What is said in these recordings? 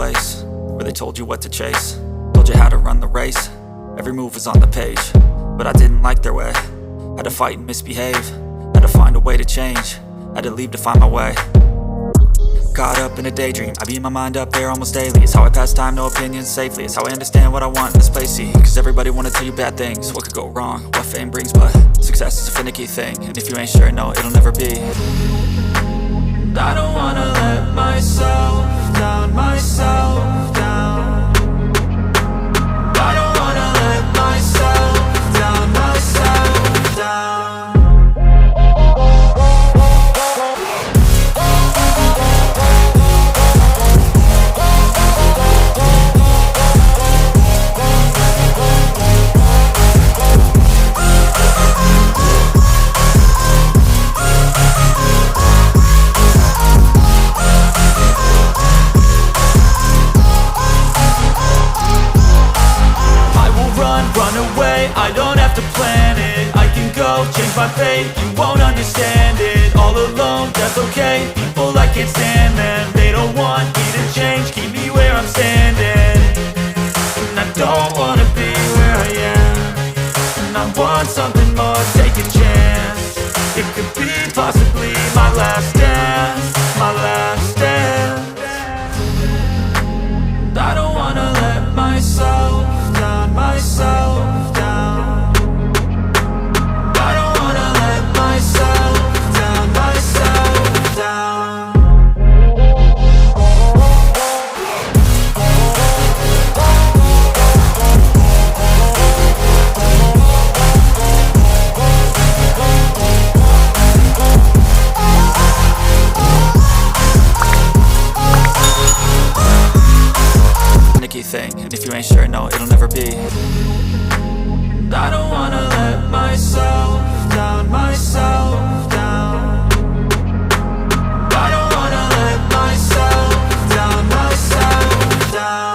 place where they told you what to chase, told you how to run the race. Every move was on the page, but I didn't like their way. Had to fight and misbehave, had to find a way to change, had to leave to find my way. Caught up in a daydream, I beat my mind up there almost daily. It's how I pass time, no opinions safely. It's how I understand what I want in this place, see. Cause everybody wanna tell you bad things, what could go wrong, what fame brings. But success is a finicky thing, and if you ain't sure, no, it'll never be. I don't wanna let myself down, myself down. I don't wanna let myself down, myself down. I don't have to plan it, I can go change my fate. You won't understand it, all alone, that's okay. People I can't stand them, they don't want me to change. Keep me where I'm standing, and I don't wanna be where I am. And I want something more, take a chance. It could be possibly my last dance, my last dance. I don't wanna let myself down, myself down. Thing, and if you ain't sure, no, it'll never be. I don't wanna let myself down, myself down. I don't wanna let myself down, myself down.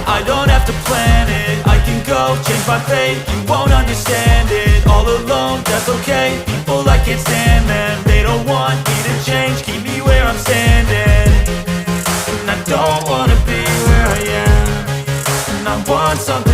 I don't have to plan it, I can go change my fate. You won't understand it, all alone, that's okay. People I can't stand them, they don't want me to change. Keep me where I'm standing, and I don't wanna be where I am. And I want something